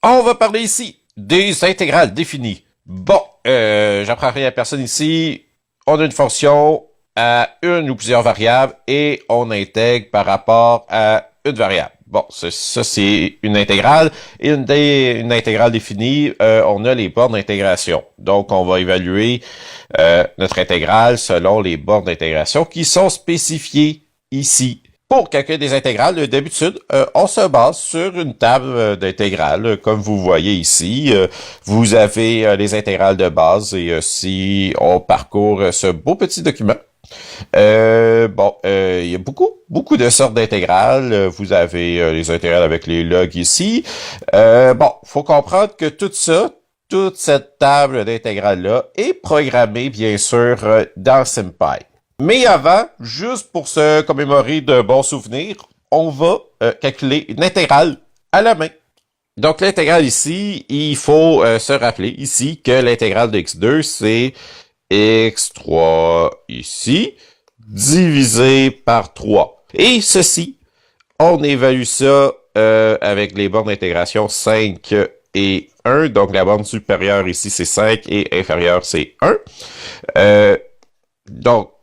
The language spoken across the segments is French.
On va parler ici des intégrales définies. Bon, j'apprends rien à personne ici. On a une fonction à une ou plusieurs variables et on intègre par rapport à une variable. Bon, ça c'est une intégrale. Et une intégrale définie, on a les bornes d'intégration. Donc, on va évaluer notre intégrale selon les bornes d'intégration qui sont spécifiées ici. Pour calculer des intégrales, d'habitude, on se base sur une table d'intégrales. Comme vous voyez ici, vous avez les intégrales de base et si on parcourt ce beau petit document, il y a beaucoup de sortes d'intégrales. Vous avez les intégrales avec les logs ici. Faut comprendre que toute cette table d'intégrales-là est programmée, bien sûr, dans SymPy. Mais avant, juste pour se commémorer de bons souvenirs, on va calculer une intégrale à la main. Donc l'intégrale ici, il faut se rappeler ici que l'intégrale de x2, c'est x3 ici, divisé par 3. Et ceci, on évalue ça avec les bornes d'intégration 5 et 1. Donc la borne supérieure ici, c'est 5 et inférieure, c'est 1. Donc,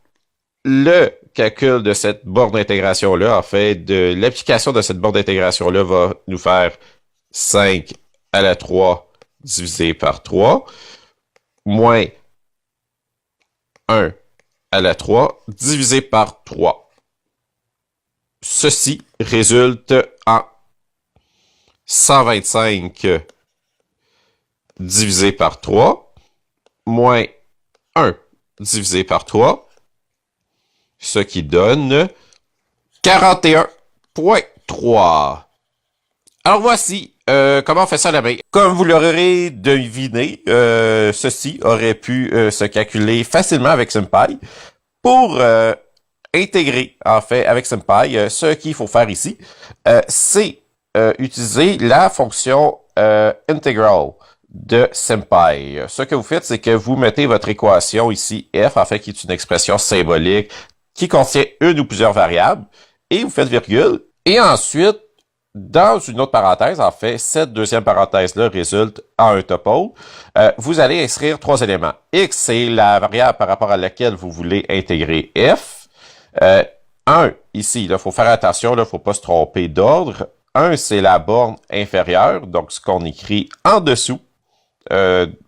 le calcul de cette borne d'intégration-là, en fait, de l'application de cette borne d'intégration-là va nous faire 5 à la 3 divisé par 3, moins 1 à la 3 divisé par 3. Ceci résulte en 125 divisé par 3, moins 1 divisé par 3, ce qui donne 41,3. Alors voici comment on fait ça à la main. Comme vous l'aurez deviné, ceci aurait pu se calculer facilement avec SymPy. Pour intégrer, en fait, avec SymPy, ce qu'il faut faire ici, c'est utiliser la fonction integral de SymPy. Ce que vous faites, c'est que vous mettez votre équation ici, f, en fait, qui est une expression symbolique qui contient une ou plusieurs variables, et vous faites virgule, et ensuite, dans une autre parenthèse, en fait, cette deuxième parenthèse-là résulte en un tuple, vous allez inscrire 3 éléments. X, c'est la variable par rapport à laquelle vous voulez intégrer f. 1, ici, il faut faire attention, il ne faut pas se tromper d'ordre. 1, c'est la borne inférieure, donc ce qu'on écrit en dessous,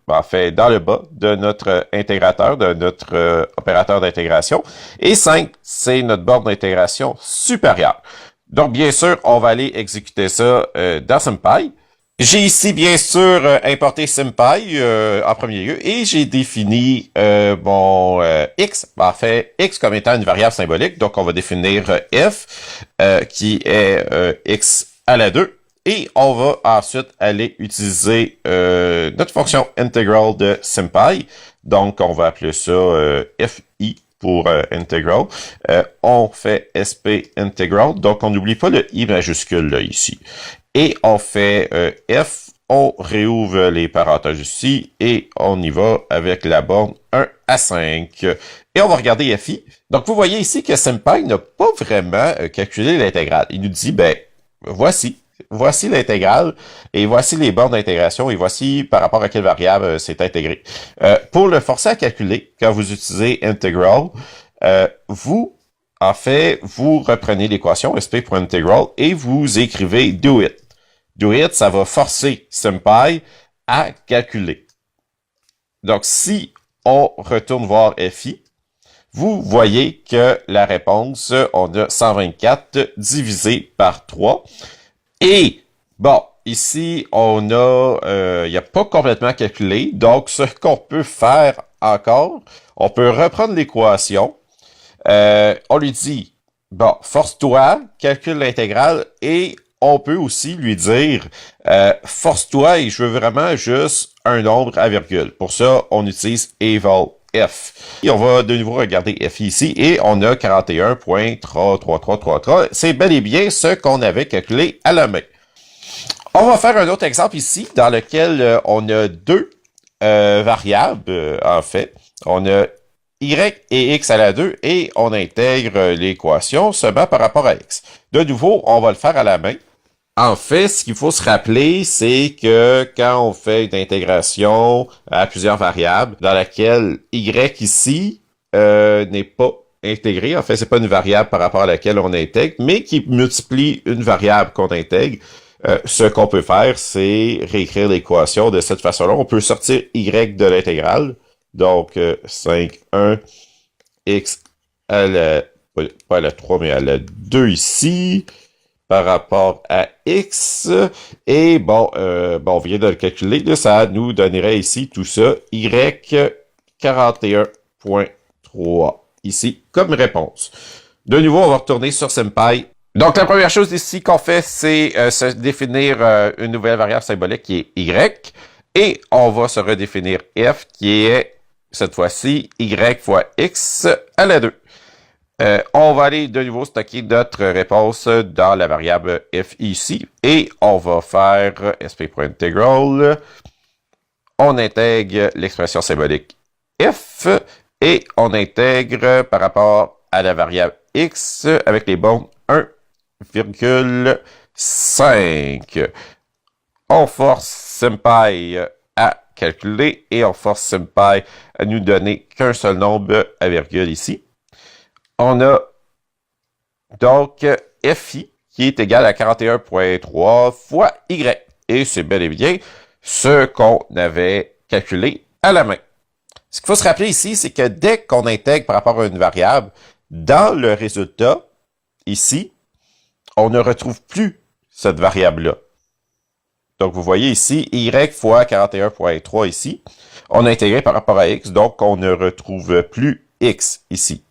en fait, dans le bas de notre intégrateur, de notre opérateur d'intégration. Et 5, c'est notre borne d'intégration supérieure. Donc, bien sûr, on va aller exécuter ça dans SymPy. J'ai ici, bien sûr, importé SymPy en premier lieu et j'ai défini mon x, en fait, x comme étant une variable symbolique. Donc, on va définir f qui est x à la 2. Et on va ensuite aller utiliser notre fonction integral de SymPy. Donc, on va appeler ça fi pour integral. On fait sp integral. Donc, on n'oublie pas le i majuscule là, ici. Et on fait f, on réouvre les parenthèses ici et on y va avec la borne 1 à 5. Et on va regarder fi. Donc, vous voyez ici que SymPy n'a pas vraiment calculé l'intégrale. Il nous dit, voici l'intégrale, et voici les bornes d'intégration, et voici par rapport à quelle variable c'est intégré. Pour le forcer à calculer, quand vous utilisez integral, vous reprenez l'équation sp pour integral, et vous écrivez do it. Do it, ça va forcer SymPy à calculer. Donc, si on retourne voir fi, vous voyez que la réponse, on a 124 divisé par 3. Et, bon, ici, on a, il n'y a pas complètement calculé. Donc, ce qu'on peut faire encore, on peut reprendre l'équation. On lui dit, bon, force-toi, calcule l'intégrale. Et on peut aussi lui dire, force-toi et je veux vraiment juste un nombre à virgule. Pour ça, on utilise eval f. Et on va de nouveau regarder fi ici et on a 41.33333. C'est bel et bien ce qu'on avait calculé à la main. On va faire un autre exemple ici dans lequel on a deux variables, en fait. On a y et x à la 2 et on intègre l'équation seulement par rapport à x. De nouveau, on va le faire à la main. En fait, ce qu'il faut se rappeler, c'est que quand on fait une intégration à plusieurs variables, dans laquelle y ici n'est pas intégré, en fait, c'est pas une variable par rapport à laquelle on intègre, mais qui multiplie une variable qu'on intègre, ce qu'on peut faire, c'est réécrire l'équation de cette façon-là. On peut sortir y de l'intégrale, donc 5, 1, x à la, pas à la 3, mais à la 2 ici, par rapport à x, et bon, on vient de le calculer, là, ça nous donnerait ici tout ça, y 41.3 ici comme réponse. De nouveau, on va retourner sur SymPy. Donc, la première chose ici qu'on fait, c'est se définir une nouvelle variable symbolique qui est y, et on va se redéfinir f qui est, cette fois-ci, y fois x à la 2. On va aller de nouveau stocker notre réponse dans la variable f ici et on va faire sp.integral. On intègre l'expression symbolique f et on intègre par rapport à la variable x avec les bornes 1,5. On force SymPy à calculer et on force SymPy à nous donner qu'un seul nombre à virgule ici. On a donc FI qui est égal à 41.3 fois Y. Et c'est bel et bien ce qu'on avait calculé à la main. Ce qu'il faut se rappeler ici, c'est que dès qu'on intègre par rapport à une variable, dans le résultat, ici, on ne retrouve plus cette variable-là. Donc, vous voyez ici, Y fois 41.3 ici. On a intégré par rapport à X, donc on ne retrouve plus X ici.